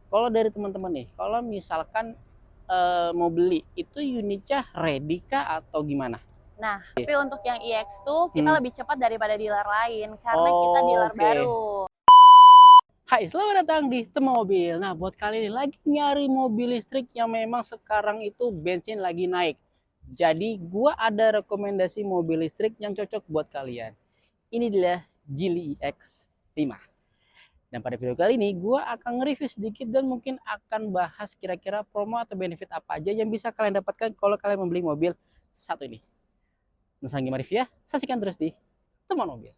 Kalau dari teman-teman nih, kalau misalkan mau beli itu unitnya ready kah atau gimana? Nah, tapi untuk yang iX tuh kita Hmm. lebih cepat daripada dealer lain karena kita dealer Oke. baru. Hai, selamat datang di Tema Mobil. Nah, buat kalian ini lagi nyari mobil listrik yang memang sekarang itu bensin lagi naik. Jadi, gua ada rekomendasi mobil listrik yang cocok buat kalian. Ini dia Geely X5. Dan pada video kali ini, gua akan nge-review sedikit dan mungkin akan bahas kira-kira promo atau benefit apa aja yang bisa kalian dapatkan kalau kalian membeli mobil satu ini. Nah, gimana review ya? Saksikan terus di Teman Mobil.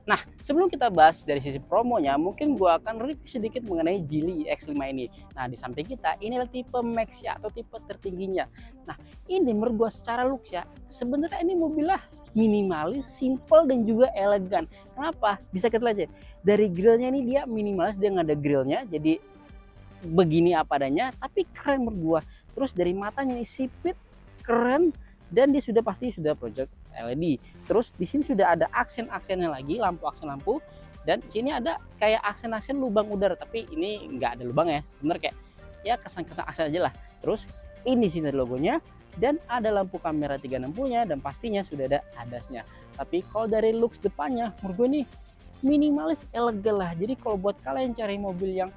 Nah, sebelum kita bahas dari sisi promonya, mungkin gua akan review sedikit mengenai Geely X5 ini. Nah, di samping kita, ini adalah tipe Max ya, atau tipe tertingginya. Nah, ini menurut gua secara looks ya, sebenarnya ini mobilnya minimalis, simple, dan juga elegan. Kenapa? Bisa kita lihat ya, dari grillnya ini dia minimalis, dia nggak ada grillnya, jadi begini apa adanya, tapi keren menurut gua. Terus dari matanya ini sipit, keren, dan dia sudah pasti sudah project LED. Terus di sini sudah ada aksen-aksennya lagi, lampu aksen lampu, dan sini ada kayak aksen-aksen lubang udara, tapi ini nggak ada lubang ya, sebenarnya kayak ya kesan-kesan aksen aja lah. Terus ini sini logonya, dan ada lampu kamera 360-nya, dan pastinya sudah ada ADAS-nya. Tapi kalau dari looks depannya, menurut gue nih minimalis, elegan lah. Jadi kalau buat kalian cari mobil yang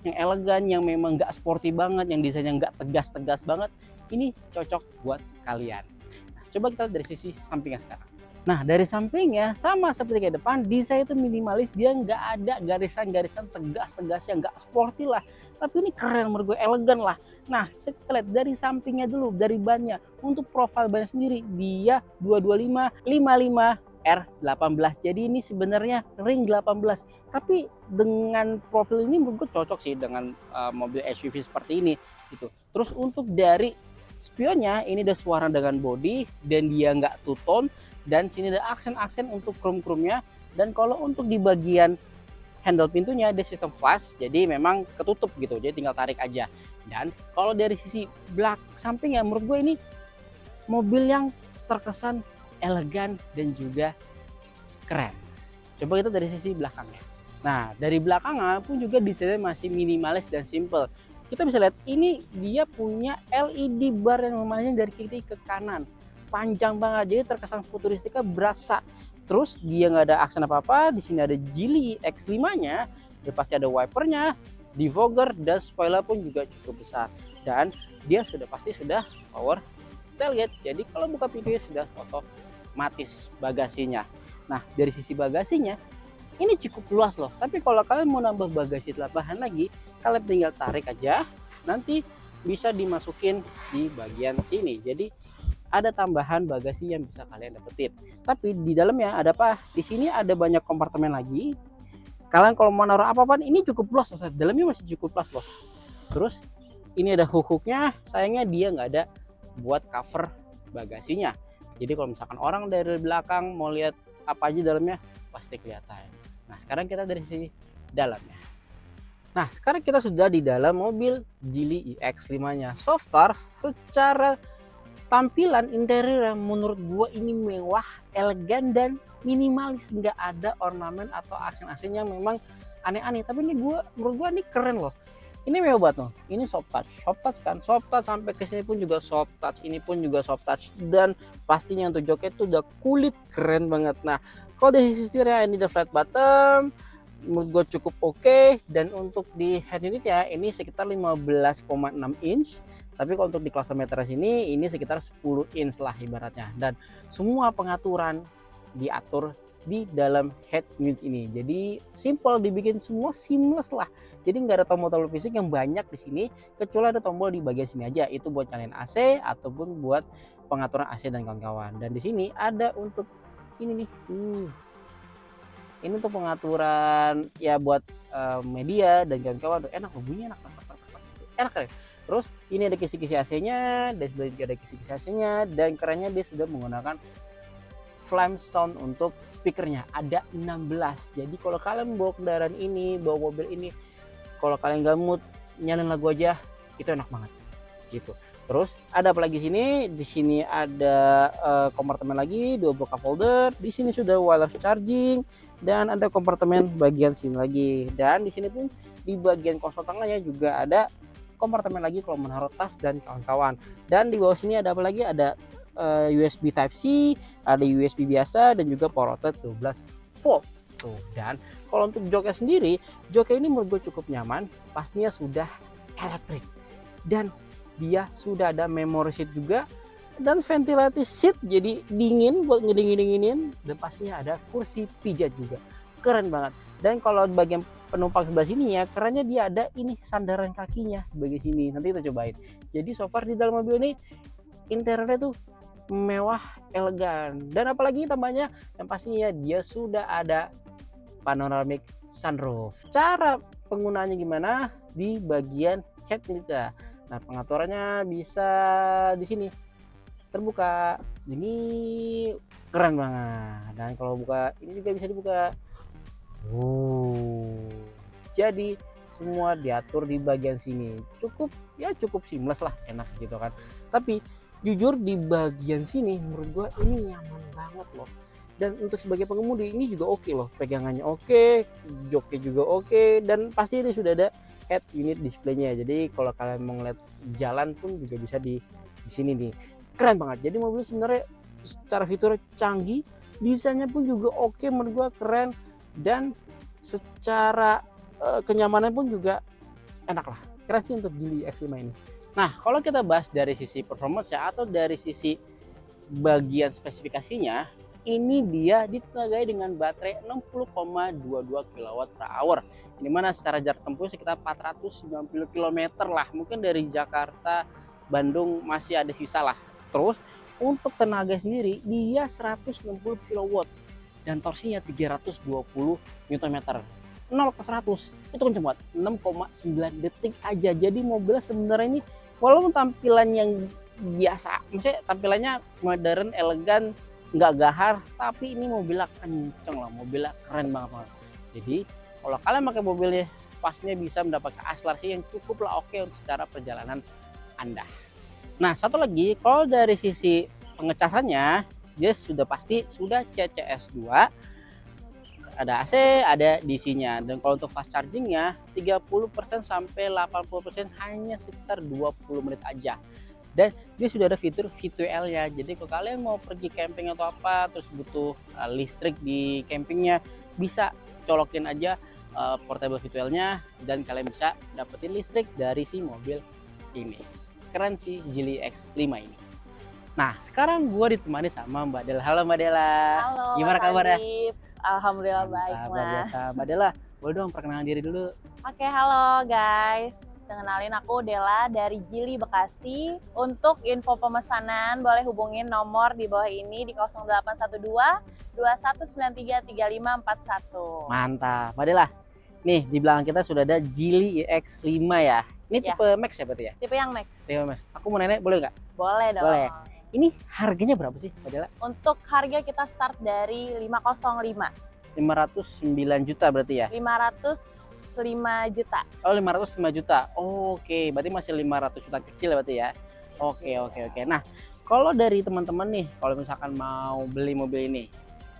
elegan, yang memang nggak sporty banget, yang desainnya nggak tegas-tegas banget, ini cocok buat kalian. Nah, coba kita lihat dari sisi sampingnya sekarang. Nah, dari sampingnya sama seperti kayak depan, desain itu minimalis, dia nggak ada garisan-garisan tegas-tegas, yang nggak sporty lah. Tapi ini keren menurut gue, elegan lah. Nah, kita lihat dari sampingnya dulu, dari bannya. Untuk profil ban sendiri, dia 225 55 R18. Jadi ini sebenarnya ring 18. Tapi dengan profil ini menurut gue cocok sih dengan mobil SUV seperti ini gitu. Terus untuk dari spionnya, ini ada suara dengan body dan dia nggak two tone, dan sini ada aksen-aksen untuk chrome-chrome-nya. Dan kalau untuk di bagian handle pintunya ada sistem flash, jadi memang ketutup gitu, jadi tinggal tarik aja. Dan kalau dari sisi samping ya, menurut gue ini mobil yang terkesan elegan dan juga keren. Coba kita dari sisi belakangnya. Nah, dari belakangnya pun juga desainnya masih minimalis dan simple. Kita bisa lihat ini dia punya LED bar yang memanjang dari kiri ke kanan. Panjang banget, jadi terkesan futuristika berasa. Terus dia nggak ada aksen apa-apa. Di sini ada Geely X5-nya. Dia pasti ada wipernya, defogger, dan spoiler pun juga cukup besar. Dan dia sudah pasti sudah power tailgate. Jadi kalau buka pintunya sudah otomatis bagasinya. Nah, dari sisi bagasinya ini cukup luas loh. Tapi kalau kalian mau nambah bagasi tambahan lagi, kalian tinggal tarik aja. Nanti bisa dimasukin di bagian sini. Jadi ada tambahan bagasi yang bisa kalian dapetin. Tapi di dalamnya ada apa? Di sini ada banyak kompartemen lagi. Kalian kalau mau naruh apa-apa ini cukup luas loh. Dalamnya masih cukup luas loh. Terus ini ada hook-hooknya. Sayangnya dia nggak ada buat cover bagasinya. Jadi kalau misalkan orang dari belakang mau lihat apa aja dalamnya, pasti kelihatan. Nah, sekarang kita dari sisi dalamnya. Nah, sekarang kita sudah di dalam mobil Geely iX5-nya. So far secara tampilan interior menurut gue ini mewah, elegan, dan minimalis. Nggak ada ornamen atau aksen-aksen yang memang aneh-aneh. Tapi ini menurut gue ini keren loh. Ini mewah banget loh. Ini soft touch kan, soft touch sampai ke sini pun juga soft touch. Ini pun juga soft touch, dan pastinya untuk joket itu udah kulit keren banget. Nah, kalau dari sisi setirnya ini the flat bottom, menurut gue cukup oke. Dan untuk di head unitnya ini sekitar 15,6 inch. Tapi kalau untuk di cluster meters ini sekitar 10 inch lah ibaratnya. Dan semua pengaturan diatur di dalam head unit ini. Jadi simple, dibikin semua seamless lah. Jadi nggak ada tombol-tombol fisik yang banyak di sini, kecuali ada tombol di bagian sini aja. Itu buat nyalain AC ataupun buat pengaturan AC dan kawan-kawan. Dan di sini ada untuk ini nih. Ini untuk pengaturan ya buat media dan kawan-kawan. Enak loh, bunyinya enak keren. Terus ini ada kisi-kisi AC-nya, dan sebelah juga ada kisi-kisi AC-nya, dan kerennya dia sudah menggunakan flame sound untuk speakernya ada 16. Jadi kalau kalian bawa kendaraan ini, bawa mobil ini, kalau kalian gak mood nyalain lagu aja itu enak banget gitu. Terus ada apa lagi sini? Di sini ada kompartemen lagi, 2 buah cup holder. Di sini sudah wireless charging dan ada kompartemen bagian sini lagi. Dan di sini pun di bagian konsol tengahnya juga ada kompartemen lagi kalau menaruh tas dan kawan-kawan. Dan di bawah sini ada apa lagi? Ada USB Type C, ada USB biasa dan juga power outlet 12 volt. Tuh. Dan kalau untuk joknya sendiri, joknya ini menurut gue cukup nyaman, pastinya sudah elektrik. Dan dia sudah ada memory seat juga dan ventilasi seat jadi dingin buat ngedingin-dinginin, dan pastinya ada kursi pijat juga. Keren banget. Dan kalau bagian penumpang sebelah sini ya, kerennya dia ada ini sandaran kakinya bagian sini. Nanti kita cobain. Jadi so far di dalam mobil ini interiornya tuh mewah, elegan. Dan apalagi tambahnya yang pastinya dia sudah ada panoramic sunroof. Cara penggunaannya gimana? Di bagian head kita. Nah, pengaturannya bisa di sini. Terbuka. Ini keren banget. Dan kalau buka ini juga bisa dibuka. Jadi semua diatur di bagian sini. Cukup seamless lah, enak gitu kan. Tapi jujur di bagian sini menurut gua ini nyaman banget loh. Dan untuk sebagai pengemudi ini juga oke loh, pegangannya oke, joknya juga oke, dan pasti ini sudah ada head unit displaynya. Jadi kalau kalian mau ngeliat jalan pun juga bisa di sini nih. Keren banget. Jadi mobil sebenarnya secara fitur canggih, desainnya pun juga oke, menurut gua keren, dan secara kenyamanan pun juga enak lah. Keren sih untuk Geely X5 ini. Nah, kalau kita bahas dari sisi performance ya, atau dari sisi bagian spesifikasinya, ini dia ditenagai dengan baterai 60,22 kWh. Ini mana secara jarak tempuh sekitar 490 km lah. Mungkin dari Jakarta, Bandung masih ada sisa lah. Terus untuk tenaga sendiri dia 160 kW dan torsinya 320 Nm. 0 ke 100 itu kenceng banget, 6,9 detik aja. Jadi mobilnya sebenarnya ini walaupun tampilan yang biasa, maksudnya tampilannya modern, elegan, nggak gahar, tapi ini mobilnya kenceng lah, mobilnya keren banget. Jadi kalau kalian pakai mobilnya pastinya bisa mendapatkan akselerasi yang cukup lah oke untuk secara perjalanan Anda. Nah, satu lagi, kalau dari sisi pengecasannya dia sudah pasti sudah CCS2, ada AC, ada DC-nya. Dan kalau untuk fast chargingnya 30% sampai 80% hanya sekitar 20 menit aja. Dan dia sudah ada fitur V2L-nya. Jadi kalau kalian mau pergi camping atau apa, terus butuh listrik di campingnya, bisa colokin aja portable V2L-nya dan kalian bisa dapetin listrik dari si mobil ini. Keren sih Geely X5 ini. Nah, sekarang gue ditemani sama Mbak Dela. Halo Mbak Dela. Halo. Gimana kabarnya? Alhamdulillah baik, Mas. Mas. Biasa. Mbak Dela, boleh dong perkenalan diri dulu. Oke, halo guys. Kenalin aku Dela dari Geely Bekasi. Untuk info pemesanan boleh hubungin nomor di bawah ini di 0812 2193 3541. Mantap. Mbak Dela, nih di belakang kita sudah ada Geely X5 ya. Ini Ya. tipe Max ya berarti ya? Tipe yang Max. Tipe Max. Aku mau nanya, boleh nggak? Boleh dong. Boleh. Ini harganya berapa sih Mbak Dela? Untuk harga kita start dari 505. 509 juta berarti ya? 505 juta. Oh, 505 juta. Oke, berarti masih 500 juta kecil berarti ya. Oke. Nah, kalau dari teman-teman nih, kalau misalkan mau beli mobil ini,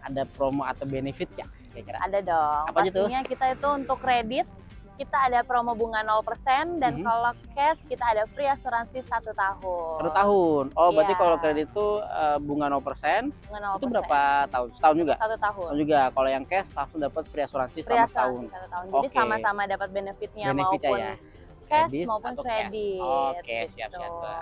ada promo atau benefit ya kira-kira? Ada dong. Apa aja tuh? Pastinya kita itu untuk kredit kita ada promo bunga 0% dan kalau cash kita ada free asuransi 1 tahun. 1 tahun. Oh, berarti Iya. kalau kredit itu bunga 0%. Bunga 0%. Itu berapa tahun? Setahun juga? 1 tahun. Tahun juga. Kalau yang cash langsung dapat free asuransi Free selama asuransi setahun. 1 tahun. Jadi Oke. sama-sama dapat benefitnya Benefitnya maupun ya. cash Kredit maupun atau kredit. cash. Oke, gitu. siap.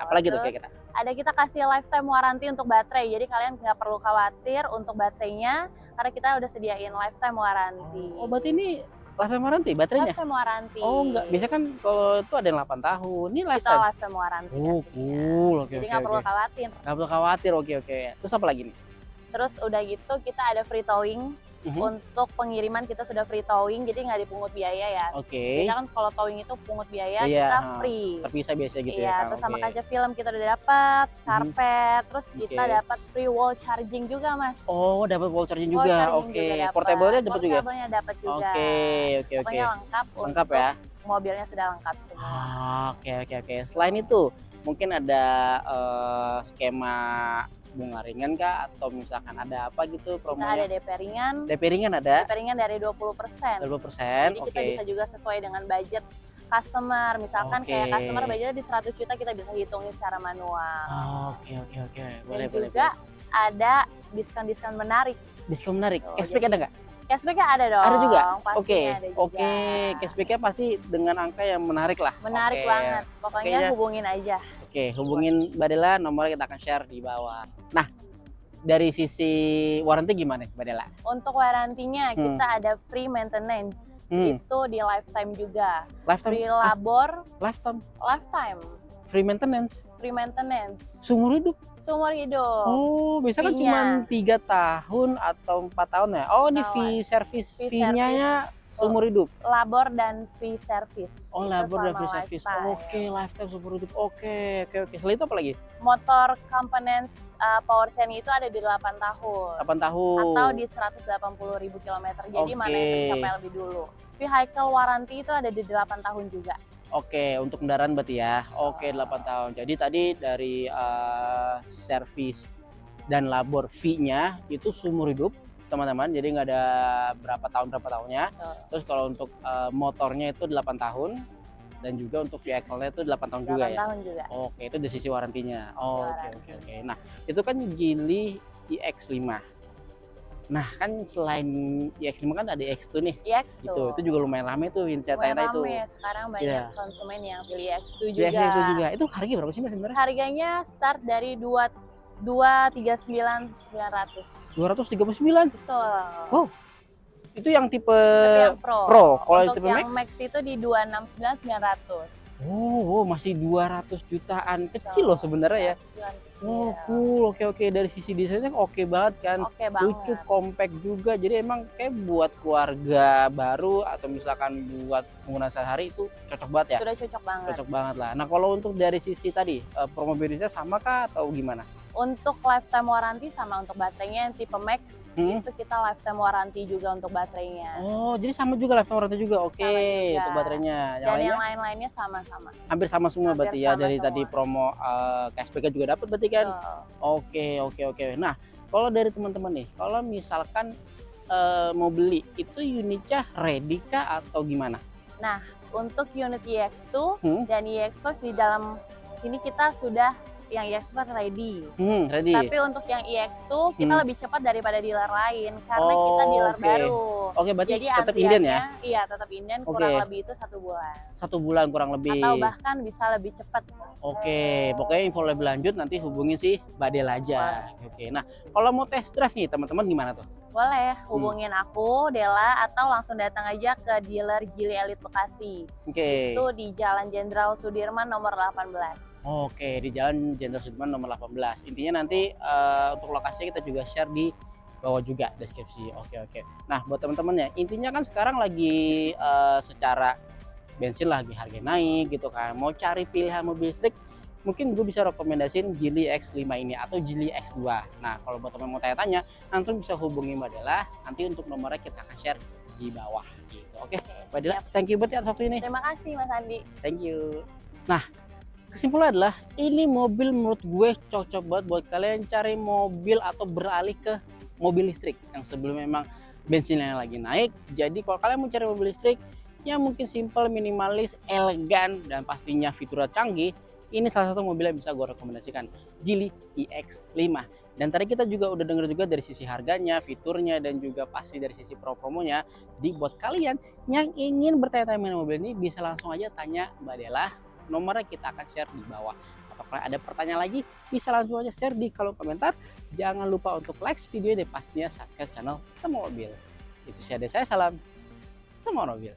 Apalagi tuh Terus, kira-kira? ada kita kasih lifetime warranty untuk baterai. Jadi kalian nggak perlu khawatir untuk baterainya karena kita udah sediain lifetime warranty. Oh, berarti ini lifetime warranty baterainya? Lifetime warranty. Oh, enggak. Biasa kan kalau itu ada yang 8 tahun. Ini Kita lifetime. lifetime warranty. Oh, pastinya. cool. Oke. Jadi nggak perlu khawatir. Nggak perlu khawatir. Oke. Terus apa lagi nih? Terus udah gitu kita ada free towing Untuk pengiriman kita sudah free towing, jadi nggak dipungut biaya ya. Oke. Biasanya kan kalau towing itu pungut biaya, Iya, kita free. terpisah biasanya gitu ya Iya, Kak. terus sama Oke. kaca film kita udah dapat, karpet, terus kita Oke. dapat free wall charging juga Mas. Oh, dapat wall charging Wall juga. charging Oke. juga dapat. Portable-nya dapat juga. Portable-nya dapat juga. Oke, oke, oke. Pokoknya lengkap, Lengkap untuk ya. mobilnya sudah lengkap semua. Oke, oke, oke. Selain itu, mungkin ada skema bunga ringan Kak, atau misalkan ada apa gitu Kita ada promonya? DP ringan. DP ringan ada DP ringan dari 20%. 20%. Jadi kita Oke. bisa juga sesuai dengan budget customer. Misalkan Oke. kayak customer budgetnya di 100 juta, kita bisa hitungin secara manual. Oke, oke, oke. Boleh, Dan boleh. juga ada diskon-diskon menarik. Diskon menarik. Tuh, Cashback jadi ada nggak? Cashback-nya ada dong. Ada juga. Pastinya Oke, ada juga. oke. Cashbacknya pasti dengan angka yang menarik lah. Menarik Oke. banget. Pokoknya Oke, ya. hubungin aja. Oke, hubungin Mbak Dela, nomornya kita akan share di bawah. Nah, dari sisi warranty gimana Mbak Dela? Untuk warantinya kita ada free maintenance. Itu di lifetime juga. Lifetime? Free labor, Lifetime? lifetime. Free maintenance? Free maintenance. Seumur hidup? Seumur hidup. Oh, biasanya kan Fee-nya. cuma 3 tahun atau 4 tahun ya? Oh, ini fee service. Fee Fee-nya service. ya seumur hidup? Labor dan free service. Oh, Itu labor dan selama free service. lifetime. Oke, lifetime seumur hidup. Oke, oke, oke. Setelah itu apa lagi? Motor components powertrain itu ada di 8 tahun. 8 tahun. Atau di 180.000 km. Jadi mana yang Oke. tercapai lebih dulu. Vehicle warranty itu ada di 8 tahun juga. Oke, untuk kendaraan berarti ya. Oke, 8 tahun. Jadi tadi dari servis dan labor fee-nya itu seumur hidup, teman-teman. Jadi nggak ada berapa tahunnya. Terus kalau untuk motornya itu 8 tahun dan juga untuk vehicle-nya itu 8 tahun juga 8 ya. tahun juga. Oke, itu dari sisi warantinya. Oh, oke, waranti. oke, oke. Nah, itu kan Geely iX5. Nah, kan selain iX5 kan ada X2 nih. iX Gitu. tuh. Itu juga lumayan rame tuh Lumayan Vincentana itu. rame. Sekarang banyak Iya. konsumen yang pilih X2 Di juga. X2 juga. Itu harganya berapa sih Mas sebenarnya? Harganya start dari 239.900. 239. Betul. Wow. Itu yang tipe Tapi yang Pro. Pro. Kalau Untuk tipe yang Max? Max itu di 269.900. Oh, masih 200 jutaan. Kecil loh sebenarnya ya. Oh, cool. Oke, oke. Dari sisi desainnya oke banget kan. Oke banget. Lucu, compact juga. Jadi emang kayak buat keluarga baru atau misalkan buat penggunaan sehari-hari itu cocok banget ya. Sudah cocok banget. Cocok banget lah. Nah, kalau untuk dari sisi tadi promo benefitnya sama kah atau gimana? Untuk lifetime warranty sama untuk baterainya yang tipe Max itu kita lifetime warranty juga untuk baterainya. Oh, jadi sama juga lifetime warranty juga. Oke, Sama juga. untuk baterainya. Dan yang lain-lainnya sama-sama. Hampir sama semua Hampir berarti ya. sama Dari semua. tadi promo cashback juga dapat berarti kan. Oke, oke, oke. Nah, kalau dari teman-teman nih, kalau misalkan mau beli itu unitnya ready kah atau gimana? Nah, untuk unit iX2 Hmm? dan iX5 di dalam sini kita sudah yang iX4 ready. Ready. Tapi untuk yang iX2 kita lebih cepat daripada dealer lain karena Oh, kita dealer oke. baru. Oke, berarti Jadi tetap inden ya? Iya, tetap inden. Oke. Kurang lebih itu 1 bulan. 1 bulan kurang lebih. Atau bahkan bisa lebih cepat. Oke, pokoknya info lebih lanjut nanti hubungin si Badel aja. Oke, nah kalau mau test drive nih teman-teman gimana tuh? Boleh hubungin aku, Dela, atau langsung datang aja ke dealer Geely Elite Bekasi. Oke. Itu di Jalan Jenderal Sudirman nomor 18. Oke, di Jalan Jenderal Sudirman nomor 18. Intinya nanti untuk lokasinya kita juga share di bawah juga deskripsi. Oke, oke. Nah, buat teman-teman ya, intinya kan sekarang lagi secara bensin lagi harga naik gitu kan. Mau cari pilihan mobil listrik, mungkin gue bisa rekomendasiin Geely X5 ini atau Geely X2. Nah, kalau buat teman mau tanya-tanya, langsung bisa hubungi Mbak Dela. Nanti untuk nomornya kita akan share di bawah gitu. Oke, Mbak Dela, thank you banget ya atas waktu ini. Terima kasih Mas Andi. Thank you. Nah, kesimpulannya adalah ini mobil menurut gue cocok banget buat kalian cari mobil atau beralih ke mobil listrik yang sebelumnya memang bensinnya lagi naik. Jadi kalau kalian mau cari mobil listrik yang mungkin simple, minimalis, elegan, dan pastinya fiturnya canggih, ini salah satu mobil yang bisa gue rekomendasikan, Geely iX5. Dan tadi kita juga udah denger juga dari sisi harganya, fiturnya, dan juga pasti dari sisi promonya. Jadi buat kalian yang ingin bertanya-tanya mengenai mobil ini, bisa langsung aja tanya Mbak Dela. Nomornya kita akan share di bawah. Atau kalau ada pertanyaan lagi, bisa langsung aja share di kolom komentar. Jangan lupa untuk like video dan pastinya subscribe channel Temu Mobil. Itu sih ada saya, salam Temu Mobil.